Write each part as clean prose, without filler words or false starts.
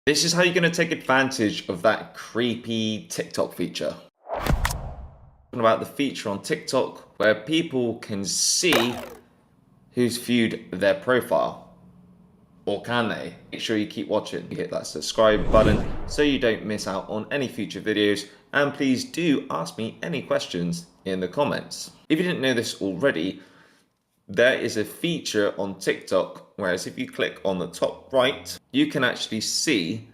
This is how you're going to take advantage of that creepy TikTok feature. About the feature on TikTok where people can see who's viewed their profile. Or can they? Make sure you keep watching. Hit that subscribe button so you don't miss out on any future videos, and please do ask me any questions in the comments. If you didn't know this already, there is a feature on TikTok, whereas if you click on the top right, you can actually see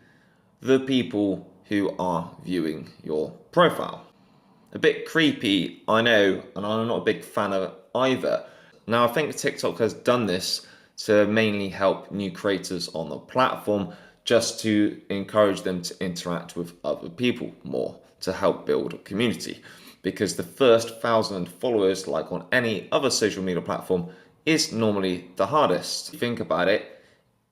the people who are viewing your profile. A bit creepy, I know, and I'm not a big fan of it either. Now, I think TikTok has done this to mainly help new creators on the platform, just to encourage them to interact with other people more, to help build a community. Because the first 1,000 followers, like on any other social media platform, is normally the hardest. Think about it.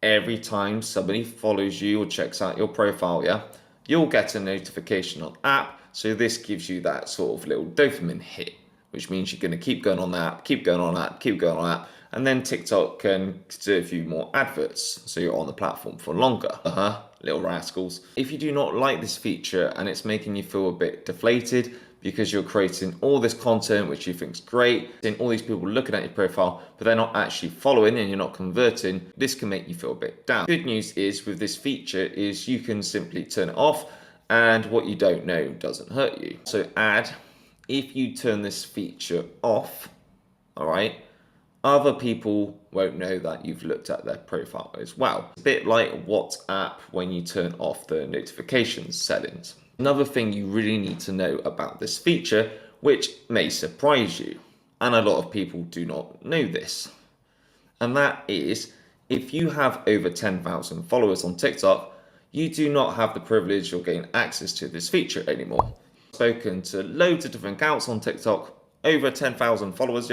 Every time somebody follows you or checks out your profile, you'll get a notification on app. So this gives you that sort of little dopamine hit, which means you're going to keep going on that, keep going on that, keep going on that. And then TikTok can serve you more adverts, so you're on the platform for longer. Little rascals. If you do not like this feature and it's making you feel a bit deflated because you're creating all this content which you think is great, and all these people looking at your profile, but they're not actually following and you're not converting, this can make you feel a bit down. Good news is with this feature is you can simply turn it off, and what you don't know doesn't hurt you. So if you turn this feature off, all right, other people won't know that you've looked at their profile as well. It's a bit like WhatsApp when you turn off the notifications settings. Another thing you really need to know about this feature, which may surprise you, and a lot of people do not know this, and that is if you have over 10,000 followers on TikTok, you do not have the privilege or gain access to this feature anymore. I've spoken to loads of different accounts on TikTok, over 10,000 followers,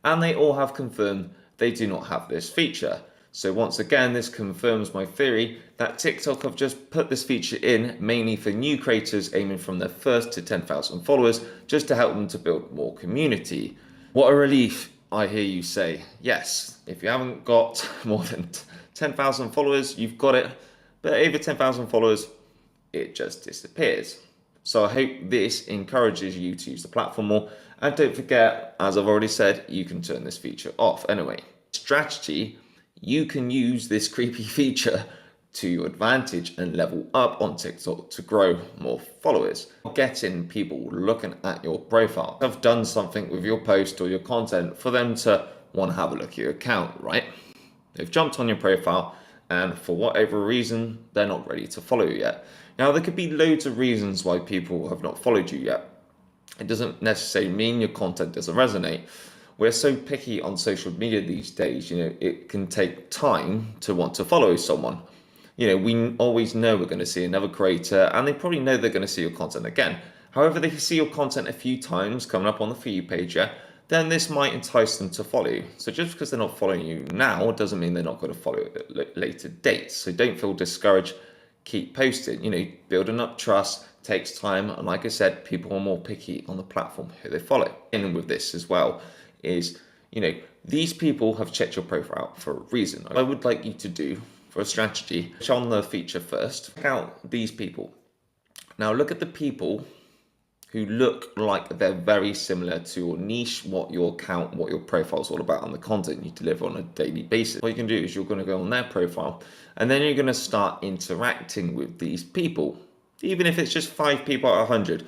and they all have confirmed they do not have this feature. So once again, this confirms my theory that TikTok have just put this feature in mainly for new creators aiming from their first to 10,000 followers, just to help them to build more community. What a relief, I hear you say. Yes, if you haven't got more than 10,000 followers, you've got it. But over 10,000 followers, it just disappears. So I hope this encourages you to use the platform more. And don't forget, as I've already said, you can turn this feature off. Anyway, strategy, you can use this creepy feature to your advantage and level up on TikTok to grow more followers. Getting people looking at your profile. I've done something with your post or your content for them to want to have a look at your account, right? They've jumped on your profile, and for whatever reason, they're not ready to follow you yet. Now, there could be loads of reasons why people have not followed you yet. It doesn't necessarily mean your content doesn't resonate. We're so picky on social media these days, it can take time to want to follow someone. We always know we're going to see another creator, and they probably know they're going to see your content again. However, they see your content a few times coming up on the For You page, then this might entice them to follow you. So just because they're not following you now doesn't mean they're not going to follow you at later dates. So don't feel discouraged. Keep posting. Building up trust takes time, and like I said, people are more picky on the platform who they follow. And with this as well is, these people have checked your profile out for a reason. I would like you to do for a strategy, check on the feature first, check out these people. Now look at the people who look like they're very similar to your niche, what your account, what your profile is all about, and the content you deliver on a daily basis. What you can do is you're going to go on their profile, and then you're going to start interacting with these people. Even if it's just 5 people out of 100,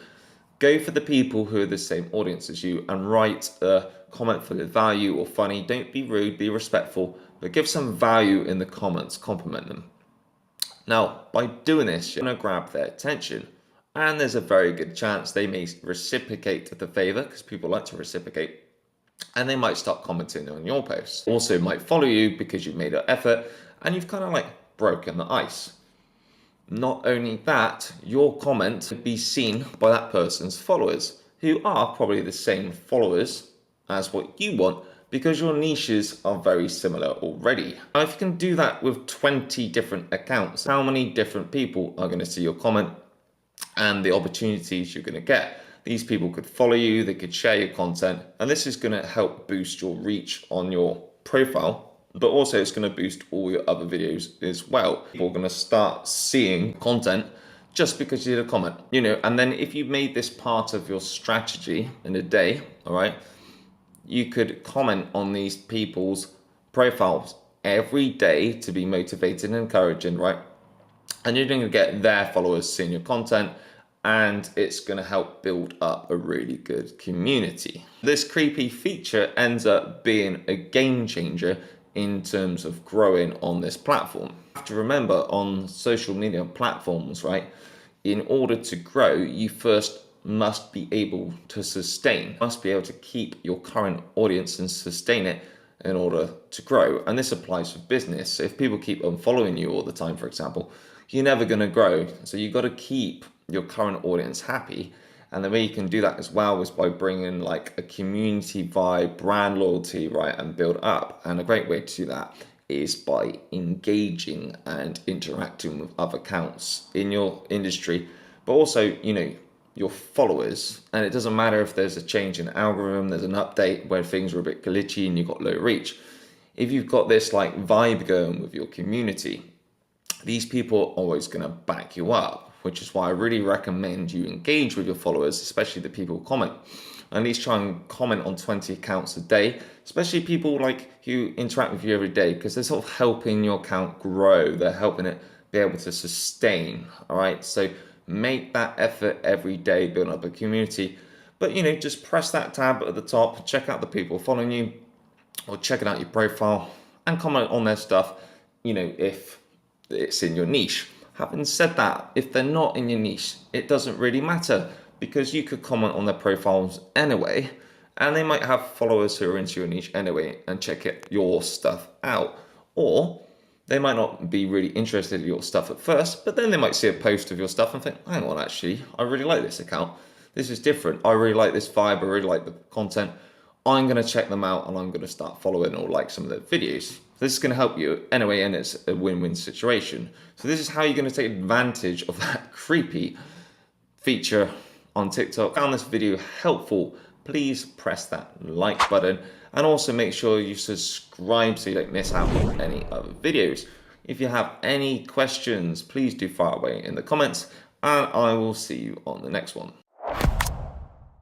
go for the people who are the same audience as you and write a comment full of value or funny. Don't be rude, be respectful, but give some value in the comments, compliment them. Now, by doing this, you're going to grab their attention, and there's a very good chance they may reciprocate the favor, because people like to reciprocate, and they might start commenting on your posts. Also might follow you because you've made an effort and you've kind of like broken the ice. Not only that, your comment would be seen by that person's followers, who are probably the same followers as what you want, because your niches are very similar already. Now, if you can do that with 20 different accounts, how many different people are going to see your comment and the opportunities you're going to get? These people could follow you, they could share your content, and this is going to help boost your reach on your profile but also it's going to boost all your other videos as well. People are going to start seeing content just because you did a comment, you know. And then if you made this part of your strategy in a day, all right, you could comment on these people's profiles every day to be motivated and encouraging, right? And you're going to get their followers seeing your content, and it's going to help build up a really good community. This creepy feature ends up being a game changer in terms of growing on this platform. You have to remember, on social media platforms, right, in order to grow, you first must be able to sustain, must be able to keep your current audience and sustain it in order to grow. And this applies for business. So if people keep unfollowing you all the time, for example, you're never going to grow. So you've got to keep your current audience happy. And the way you can do that as well is by bringing like a community vibe, brand loyalty, right, and build up. And a great way to do that is by engaging and interacting with other accounts in your industry, but also, you know, your followers. And it doesn't matter if there's a change in algorithm, there's an update where things are a bit glitchy and you've got low reach. If you've got this like vibe going with your community, these people are always going to back you up, which is why I really recommend you engage with your followers, especially the people who comment. At least try and comment on 20 accounts a day, especially people like who interact with you every day, because they're sort of helping your account grow. They're helping it be able to sustain. All right. So make that effort every day, build up a community. But, you know, just press that tab at the top, check out the people following you, or checking out your profile, and comment on their stuff, you know, if it's in your niche. Having said that, if they're not in your niche, it doesn't really matter, because you could comment on their profiles anyway, and they might have followers who are into your niche anyway and check your stuff out. Or they might not be really interested in your stuff at first, but then they might see a post of your stuff and think, hang on, actually, I really like this account. This is different. I really like this vibe. I really like the content. I'm going to check them out and I'm going to start following or like some of their videos. This is going to help you anyway, and it's a win-win situation. So this is how you're going to take advantage of that creepy feature on TikTok. Found this video helpful, please press that like button, and also make sure you subscribe so you don't miss out on any other videos. If you have any questions, please do fire away in the comments, and I will see you on the next one.